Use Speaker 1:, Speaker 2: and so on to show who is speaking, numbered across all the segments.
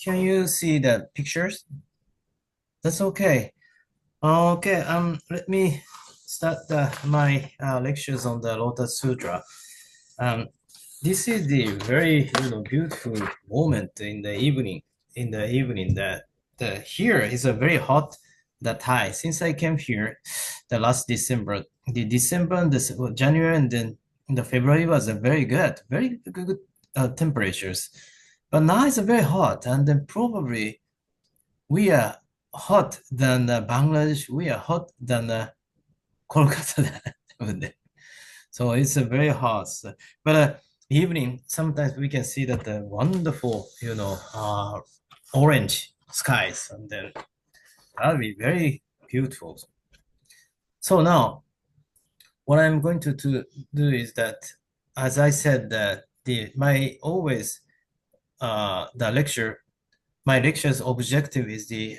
Speaker 1: Can you see the pictures? That's okay. Okay, let me start my lectures on the Lotus Sutra. Um, this is the very beautiful moment in the evening. In the evening, that the here is a very hot that high. Since I came here, the last December, the December and the January and then the February was a very good temperatures. But now it's very hot, and then probably we are hot than Bangladesh. We are hot than Kolkata. So it's a very hot. But evening, sometimes we can see that the wonderful, orange skies, and then that'll be very beautiful. So now, what I'm going to do is that, as I said, that the my always the lecture my lecture's objective is the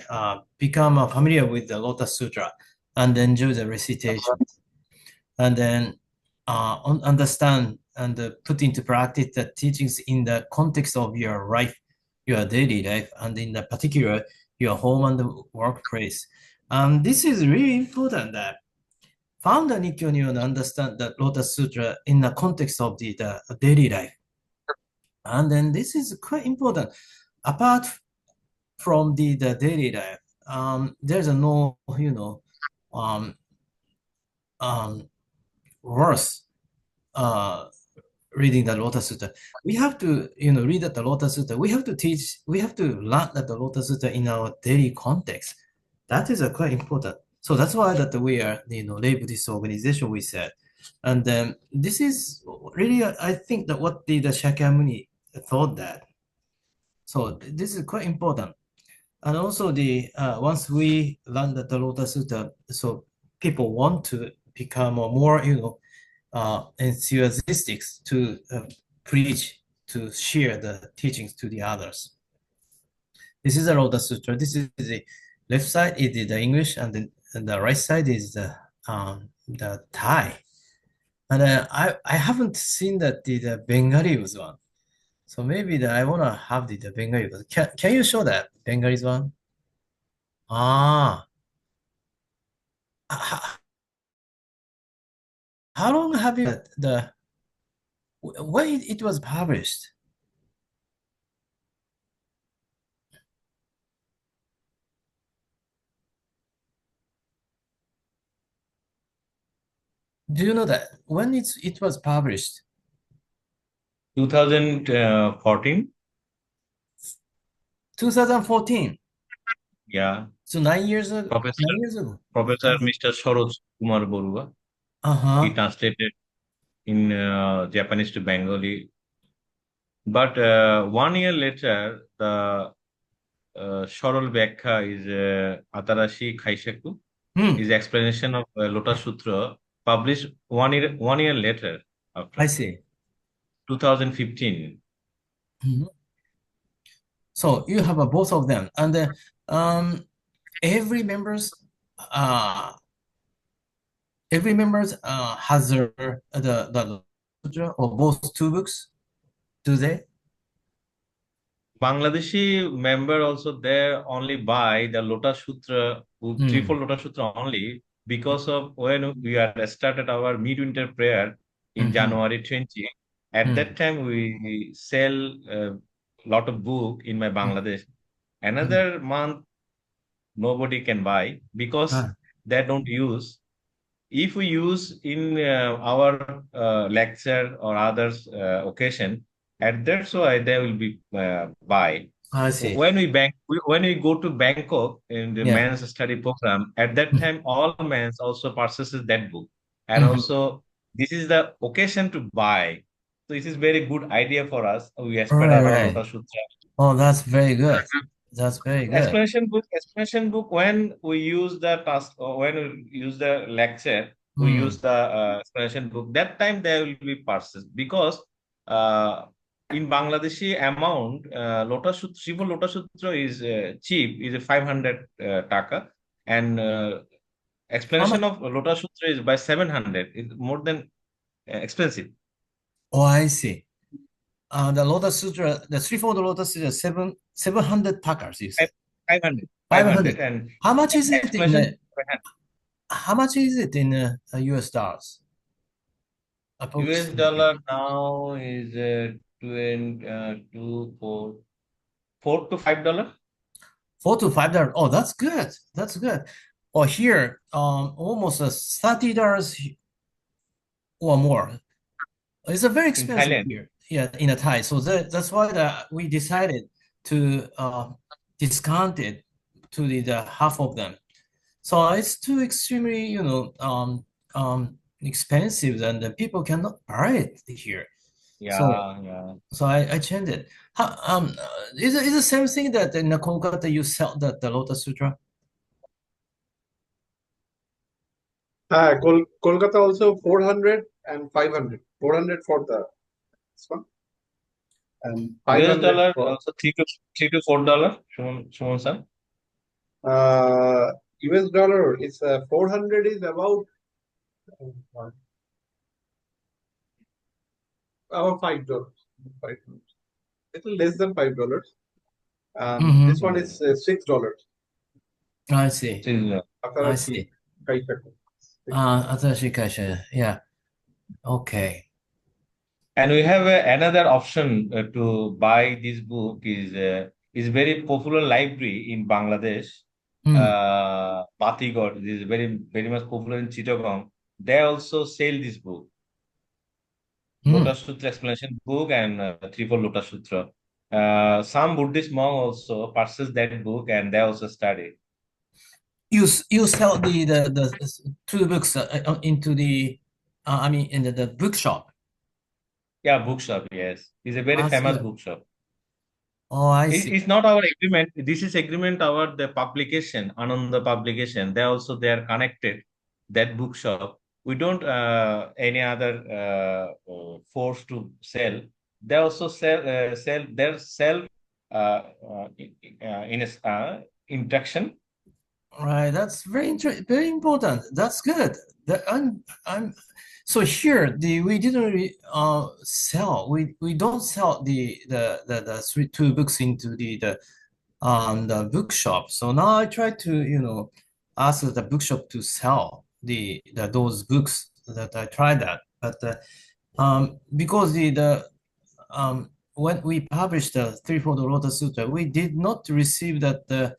Speaker 1: become familiar with the Lotus Sutra and enjoy the recitation, and then understand and put into practice the teachings in the context of your life, your daily life, and in the particular your home and the workplace. This is really important that founder Nikkyo Nyon understand the Lotus Sutra in the context of the daily life. And then this is quite important. Apart from the daily life, there's a no, um, worth uh, reading the Lotus Sutra. We have to, read the Lotus Sutra. We have to learn the Lotus Sutra in our daily context. That is quite important. So that's why that we are, lay Buddhist organization, we said. And this is really, I think that what the Shakyamuni thought that. So this is quite important. And also the once we learn the Lotus Sutra, so people want to become more, enthusiastic to preach, to share the teachings to the others. This is the Lotus Sutra. This is the left side is the English, and the right side is the Thai. And I haven't seen the Bengali one. So maybe I wanna have the Bengali one. Can you show that Bengali one? Ah, how, how long have you when it was published? Do you know that when it was published?
Speaker 2: 2014.
Speaker 1: 2014.
Speaker 2: Yeah.
Speaker 1: So 9 years ago.
Speaker 2: Professor
Speaker 1: 9 years ago.
Speaker 2: Professor Mr. Saroj Kumar Borua. He
Speaker 1: Uh-huh.
Speaker 2: translated in Japanese to Bengali. But 1 year later, the Sorol Vyakha is Atarashi Kaishaku,
Speaker 1: Hmm.
Speaker 2: his explanation of Lotus Sutra, published 1 year later,
Speaker 1: I
Speaker 2: after
Speaker 1: see.
Speaker 2: 2015.
Speaker 1: Mhm. So you have both of them, and um, every members uh every members has the sutra or both two books. Do they?
Speaker 2: Bangladeshi member also there only buy the Lotus Sutra,
Speaker 1: Hmm.
Speaker 2: Triple Lotus Sutra only because of when we are started our midwinter prayer in
Speaker 1: Mm-hmm.
Speaker 2: January 20. At
Speaker 1: Hmm.
Speaker 2: that time we sell a lot of book in my Bangladesh.
Speaker 1: Hmm.
Speaker 2: Another month nobody can buy because
Speaker 1: Ah,
Speaker 2: they don't use. If we use in our lecture or others occasion, at that's why they will be buy.
Speaker 1: I see.
Speaker 2: When we go to Bangkok in the
Speaker 1: Yeah.
Speaker 2: men's study program, at that time all men's also purchases that book, and
Speaker 1: Mm-hmm.
Speaker 2: also this is the occasion to buy. So this is very good idea for us. We
Speaker 1: All
Speaker 2: spread
Speaker 1: right,
Speaker 2: our
Speaker 1: right.
Speaker 2: Lotus Sutra.
Speaker 1: Oh, that's very good. That's very good.
Speaker 2: Explanation book. When we use the task or when we use the lecture, we
Speaker 1: Hmm.
Speaker 2: use the explanation book. That time there will be purchased because uh, in Bangladeshi amount, Lotus Sutra, Lotus Sutra is cheap, is 500 taka, and
Speaker 1: How much?
Speaker 2: Explanation of Lotus Sutra is by 700. It's more than expensive.
Speaker 1: Oh, I see. The Lotus Sutra, the threefold Lotus Sutra, 700 takas, you
Speaker 2: Five-
Speaker 1: said.
Speaker 2: 500.
Speaker 1: 500.
Speaker 2: 500 and
Speaker 1: How much is it in
Speaker 2: explanation 700.
Speaker 1: how much is it in US dollars?
Speaker 2: US
Speaker 1: Approximately.
Speaker 2: dollar now is two, four to $5.
Speaker 1: $4 to $5. Oh, that's good. That's good. Or here, almost $30 or more. It's a very
Speaker 2: In
Speaker 1: expensive
Speaker 2: Thailand.
Speaker 1: here. Yeah, in a Thai. So that's why we decided to discount it to the half of them. So it's too extremely, expensive, and the people cannot buy it here. So
Speaker 2: Yeah, yeah.
Speaker 1: I changed it. Is the same thing that in the Kolkata you sell the Lotus Sutra?
Speaker 3: Kolkata also 400 and 500. 400 for the this one and
Speaker 2: US
Speaker 3: 500
Speaker 2: dollar
Speaker 3: for
Speaker 2: also three to $4. Shimon san.
Speaker 3: uh, US dollar. It's 400 is about $5. $5. Little less than $5. This
Speaker 1: Mm-hmm.
Speaker 3: one is $6.
Speaker 1: I see. I
Speaker 3: Atarashi
Speaker 1: see.
Speaker 3: Kaishaku. $6.
Speaker 1: 新しい会社. Yeah. Okay.
Speaker 2: And we have another option to buy this book is very popular library in Bangladesh.
Speaker 1: Hmm.
Speaker 2: Batigor this is very much popular in Chittagong. They also sell this book,
Speaker 1: Hmm.
Speaker 2: Lotus Sutra explanation book and Triple Lotus Sutra. Some Buddhist monk also purchase that book and they also study.
Speaker 1: You sell the two books into the I mean in the bookshop.
Speaker 2: Yeah, bookshop. Yes, it's a very
Speaker 1: That's
Speaker 2: famous
Speaker 1: good.
Speaker 2: bookshop.
Speaker 1: Oh, I see.
Speaker 2: It's not our agreement. This is agreement our the publication, Ananda publication. They are connected that bookshop. We don't any other force to sell. They also sell their self in a induction.
Speaker 1: Right, that's very important. That's good. I'm so here we didn't really, sell. We don't sell the two books into the bookshop. So now I try to ask the bookshop to sell the those books that I tried that. But because the when we published the Threefold Lotus Sutra, we did not receive that the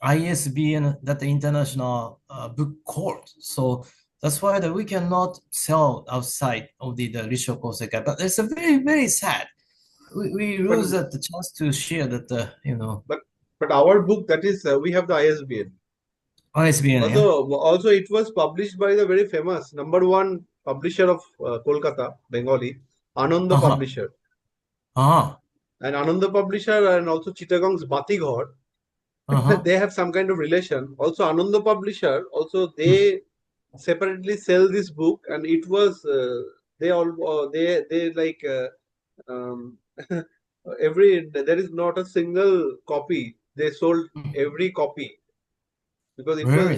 Speaker 1: ISBN, that the International Book Court. So that's why that we cannot sell outside of the Risho Kosekai. But it's a very sad. We
Speaker 3: But
Speaker 1: lose the chance to share that
Speaker 3: but but our book that is we have the ISBN.
Speaker 1: ISBN, yeah.
Speaker 3: Also, it was published by the very famous #1 publisher of Kolkata, Bengali, Ananda
Speaker 1: Uh-huh.
Speaker 3: Publisher.
Speaker 1: Uh-huh.
Speaker 3: And Ananda Publisher and also Chittagong's Batighar,
Speaker 1: Uh-huh.
Speaker 3: they have some kind of relation. Also, Ananda Publisher, also
Speaker 1: Hmm.
Speaker 3: they separately sell this book, and it was they all they like um, every there is not a single copy. They sold
Speaker 1: Hmm.
Speaker 3: every copy because
Speaker 1: Really?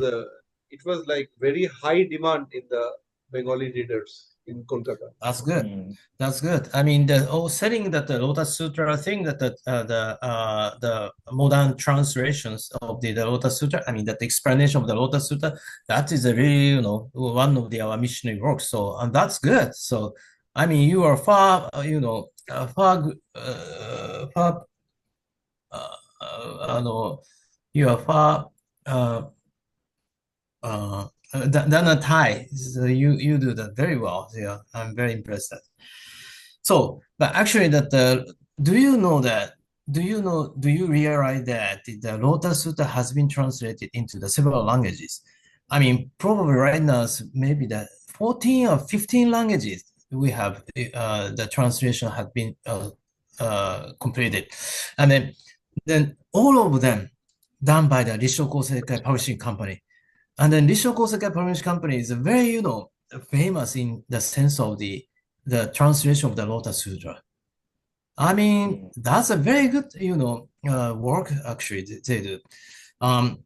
Speaker 3: it was like very high demand in the Bengali readers in Kolkata.
Speaker 1: That's good.
Speaker 2: Mm.
Speaker 1: That's good. I mean, the whole setting that the Lotus Sutra thing that the modern translations of the Lotus Sutra. I mean, that the explanation of the Lotus Sutra. That is a really one of our missionary works. So and that's good. So I mean, you are far far you are far uh, than a Thai. So you do that very well. Yeah, I'm very impressed. So, but actually, do you know that? Do you realize that the Lotus Sutta has been translated into the several languages? I mean, probably right now, maybe the 14 or 15 languages we have, the translation has been completed. And then all of them done by the Rishoku Sekai Publishing Company. And then Rishoku Sekai Publishing Company is very, famous in the sense of the translation of the Lotus Sutra. I mean,
Speaker 2: Mm.
Speaker 1: that's a very good, work actually they do. Um,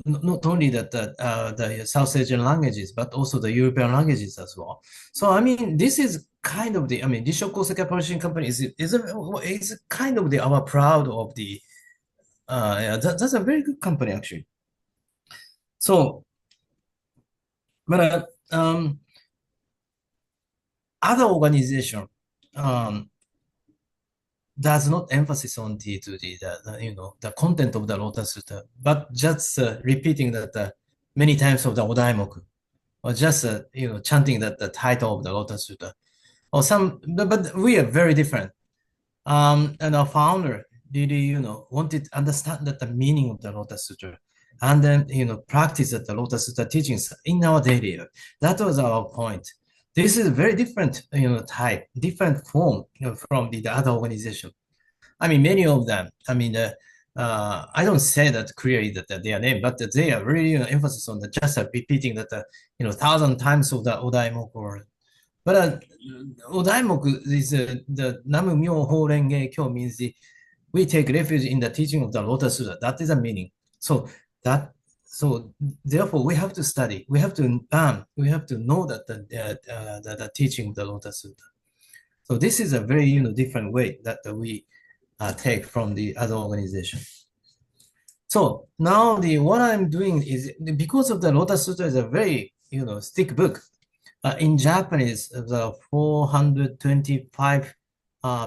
Speaker 1: not only the South Asian languages, but also the European languages as well. So I mean, this is kind of the, I mean, Digital Koseka Publishing Company is kind of the our proud of the yeah, that's a very good company actually. So, but other organization does not emphasis on the content of the Lotus Sutra, but just repeating that many times of the Odaimoku, or just chanting that the title of the Lotus Sutra, or some. But we are very different. And our founder really, wanted to understand that the meaning of the Lotus Sutra, and then practice that the Lotus Sutra teachings in our daily life. That was our point. This is a very different, type, different form, from the other organization. I mean, many of them. I mean, I don't say that clearly that their name, but they are really emphasis on the just repeating that 1,000 times of the Odaimoku. But Odaimoku is the Namu Myoho Renge Kyo means we take refuge in the teaching of the Lotus Sutra. That is a meaning. So that therefore we have to study. We have to know that the teaching of the Lotus Sutra. So this is a very different way that we take from the other organization. So now what I'm doing is, because of the Lotus Sutra is a very thick book. In Japanese, the 425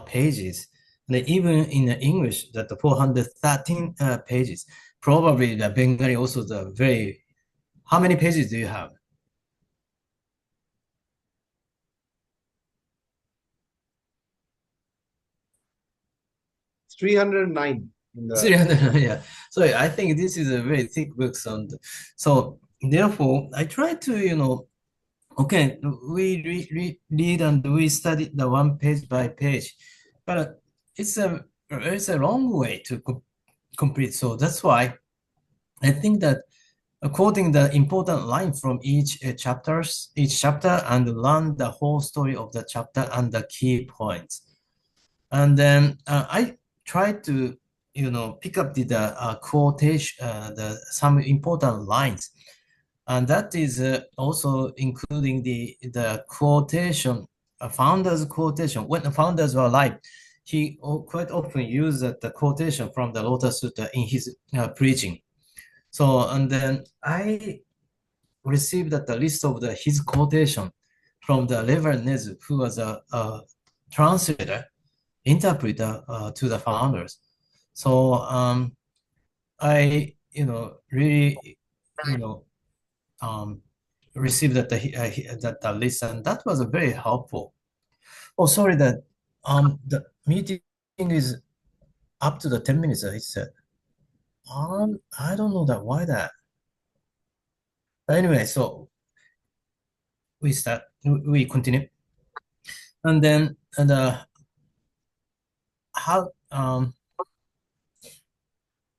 Speaker 1: pages, and even in English, that the 413 pages. Probably the Bengali also the very. How many pages do you have?
Speaker 3: 309.
Speaker 1: 300, yeah. So I think this is a very thick book. So therefore, I try to, okay, we read and we study the one page by page, but it's a long way to complete. So that's why I think that quoting the important line from each chapter, and learn the whole story of the chapter and the key points. And then I try to, pick up the quotation, some important lines. And that is also including the quotation, a founder's quotation. When the founders were alive, he quite often used the quotation from the Lotus Sutra in his preaching. So, and then I received the list of his quotation from the Reverend Nezu, who was a translator, interpreter to the founders. So I, really, received that list, and that was very helpful. Oh, sorry that the meeting is up to the 10 minutes. I said, I don't know that why that. But anyway, so we continue, and then how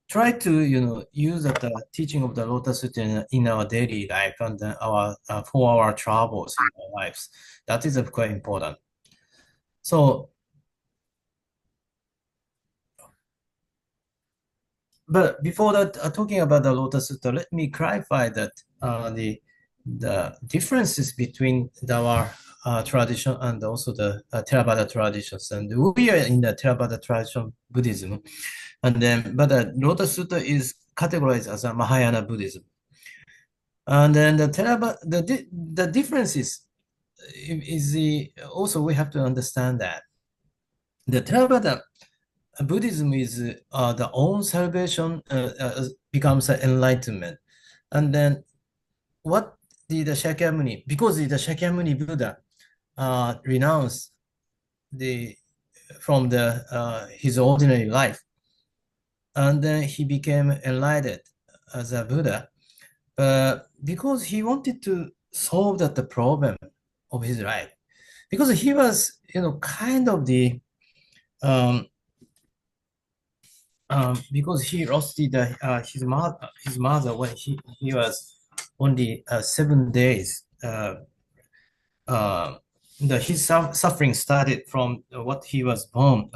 Speaker 1: try to use the teaching of the Lotus Sutra in our daily life and for our travels in our lives. That is quite important. So, but before that, talking about the Lotus Sutra, let me clarify that the differences between our tradition and also the Theravada traditions. And we are in the Theravada tradition Buddhism, and then but the Lotus Sutra is categorized as a Mahayana Buddhism. And then the differences is also we have to understand that the Theravada Buddhism is the own salvation becomes enlightenment, and then what did the Shakyamuni, because the Shakyamuni Buddha renounced from his ordinary life, and then he became enlightened as a Buddha, because he wanted to solve the problem of his life, because he was kind of because he lost his mother when he was only 7 days. His suffering started from when he was born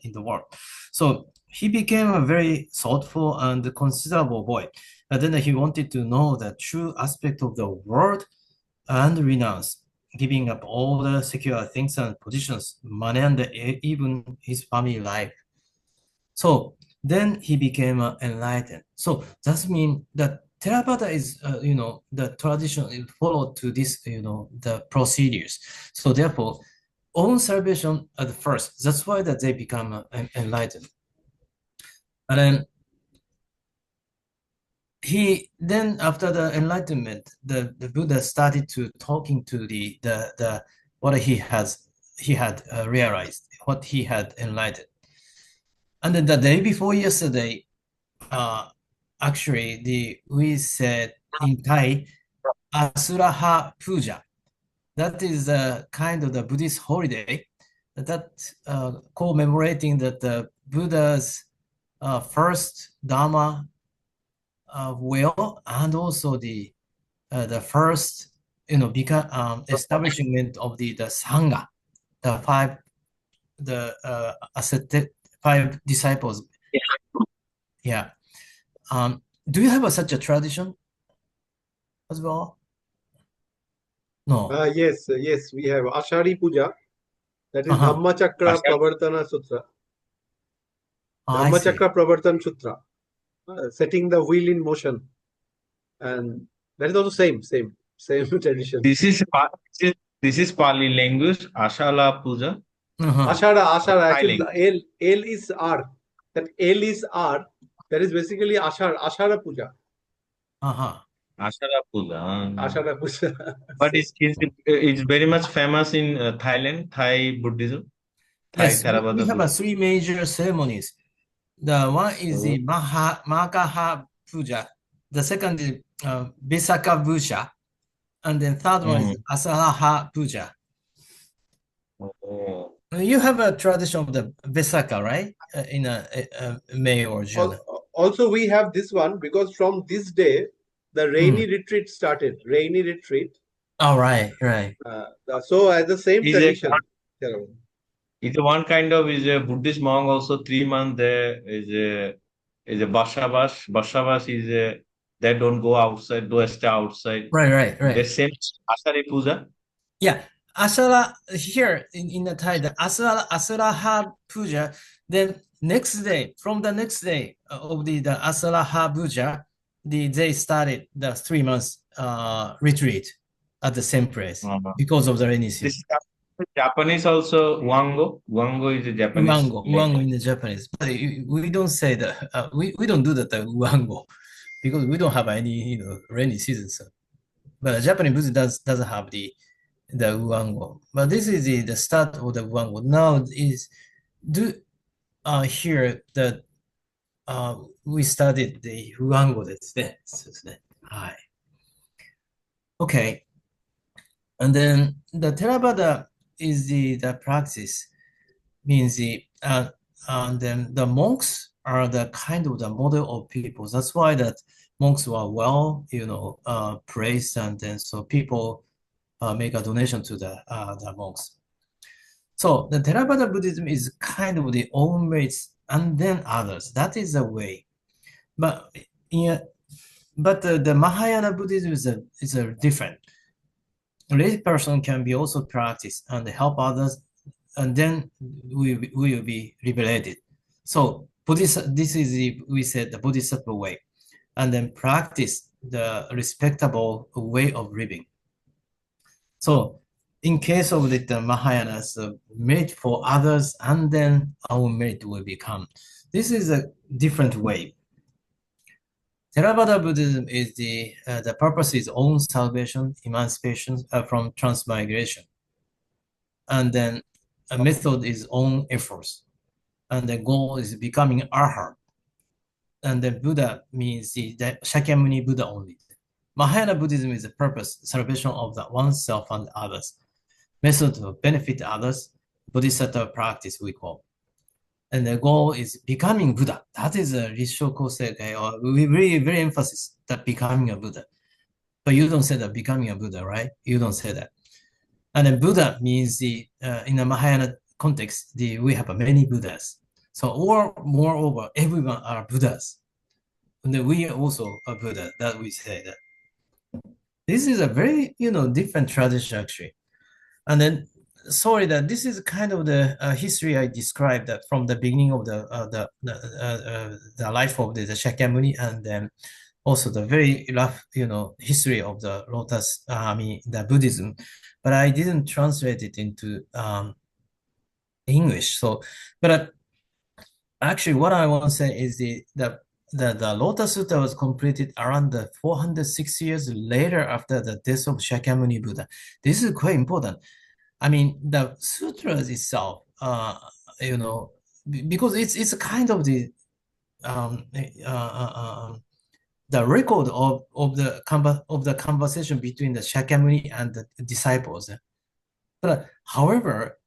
Speaker 1: in the world. So he became a very thoughtful and considerable boy. And then he wanted to know the true aspect of the world and renounce, giving up all the secure things and positions, money, and even his family life. So then he became enlightened. So that means that Theravada is, the tradition is followed to this, the procedures. So therefore, own salvation at first. That's why that they become enlightened. And then after the enlightenment, the Buddha started to talking to the what he had realized, what he had enlightened. And then the day before yesterday, actually we said in Thai, Asuraha Puja. That is a kind of the Buddhist holiday that commemorating that the Buddha's first Dharma will, and also the first establishment of the Sangha, the five disciples. Yeah. Do you have such a tradition as well? No.
Speaker 3: Yes, we have Ashari Puja. That is
Speaker 1: Uh-huh.
Speaker 3: Dhammachakra Pravartana Sutra.
Speaker 1: I see.
Speaker 3: Dhammachakra Pravartana Sutra. Setting the wheel in motion. And that is also same tradition.
Speaker 2: This is Pali language, Ashala Puja.
Speaker 3: Ashara. Actually, L is R. That L is R. That is basically Ashara Puja.
Speaker 2: Ashara Puja.
Speaker 3: Ashara Puja.
Speaker 2: But it's very much famous in Thailand, Thai Buddhism. Thai
Speaker 1: Yes, we
Speaker 2: Theravada
Speaker 1: have
Speaker 2: Buddhism.
Speaker 1: three major ceremonies. The one is the Makaha Puja. The second is Visakha Puja. And then third one is Asaraha Puja. You have a tradition of the Visakha, right? In May or June.
Speaker 3: Also, we have this one because from this day, the rainy retreat started. Rainy retreat.
Speaker 1: Oh, right.
Speaker 3: So as the same tradition.
Speaker 2: It's one kind of is a Buddhist monk also 3 months there is a Bashavas. Bashavas is a they don't go outside, don't stay outside.
Speaker 1: Right.
Speaker 2: The same Ashari Puja.
Speaker 1: Yeah. Asara here in the Thai, the Asaraha Puja, then from the next day of the Asaraha Puja, they started the 3 months retreat at the same place because of the rainy season.
Speaker 2: Japanese also Wango. Wango is a Japanese.
Speaker 1: Wango in the Japanese. But we don't say that. We don't do that Wango because we don't have any rainy season. So. But Japanese Buddhism doesn't have the Wango. But this is the start of the Wango. Now is here that we studied the Wango that's there. Hi. Okay. And then the Theravada is the practice, means and then the monks are the kind of the model of people. That's why that monks were well, praised, and then so people make a donation to the monks. So the Theravada Buddhism is kind of the own ways and then others. That is the way. But the Mahayana Buddhism is a different. A lay person can be also practiced and help others, and then we will be liberated. So this is we said the Bodhisattva way, and then practice the respectable way of living. So in case of the Mahayanas, merit for others, and then our merit will become. This is a different way. Theravada Buddhism is the purpose is own salvation, emancipation from transmigration. And then a method is own efforts. And the goal is becoming Arhat. And the Buddha means the Shakyamuni Buddha only. Mahayana Buddhism is the purpose, salvation of the oneself and others. Method to benefit others, Bodhisattva practice we call. And the goal is becoming Buddha. That is a Rishoko Sekai, or we really very emphasis that becoming a Buddha. But you don't say that becoming a Buddha, right? You don't say that. And then Buddha means in the Mahayana context, we have many Buddhas. So, or moreover, everyone are Buddhas. And then we also are Buddha, that we say that. This is a very, different tradition actually. And then, sorry that this is kind of the history I described that from the beginning of the life of the Shakyamuni, and then also the very rough, history of the Lotus, the Buddhism, but I didn't translate it into English. So, but actually, what I want to say is the Lotus Sutra was completed around the 406 years later after the death of Shakyamuni Buddha. This is quite important. I mean, the sutras itself, because it's kind of um, uh, uh, um, the record of the conversation between the Shakyamuni and the disciples. But however,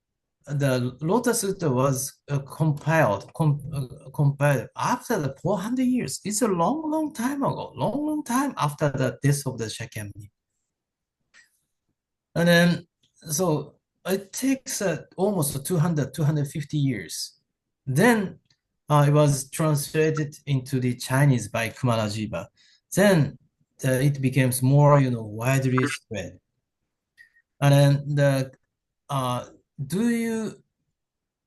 Speaker 1: the Lotus Sutra was compiled after the 400 years. It's a long, long time ago, long time after the death of the Shakyamuni. And then, so it takes almost 250 years. Then it was translated into the Chinese by Kumarajiva. Then it becomes more, widely spread. And then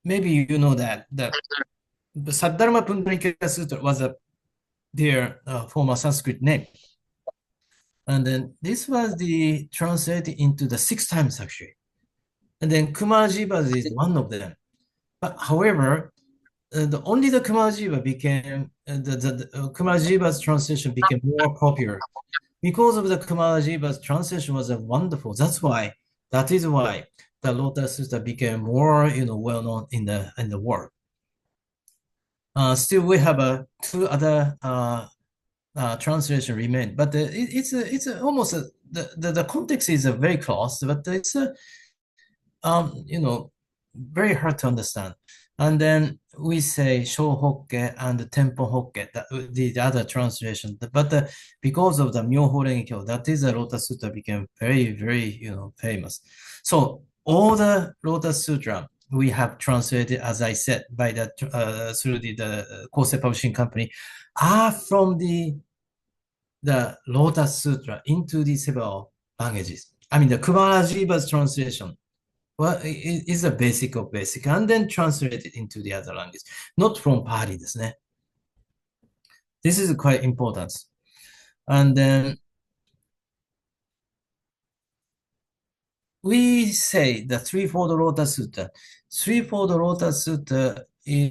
Speaker 1: maybe you know that the Saddharma Pundarika Sutra was their former Sanskrit name. And then this was translated into the 6 times actually. And then Kumarajiva's is one of them. But however, only the Kumarajiva became, Kumarajiva's translation became more popular. Because of the Kumarajiva's translation was wonderful. That is why the Lotus Sutra became more, well known in the world. Still, we have two other translation remain, but it's almost the context is very close, but it's very hard to understand. And then we say Shohokke and Tempo Hokke, the other translation. But because of the Myoho Renge-kyo, that is the Lotus Sutra became very, very, famous. So all the Lotus Sutra we have translated, as I said, by through the Kosei Publishing Company, are from the Lotus Sutra into the several languages. I mean, the Kumarajiva's translation is a basic of basic, and then translated into the other language, not from Pali ですね. This is quite important. And then we say the Threefold Lotus Sutta. Threefold Lotus Sutta is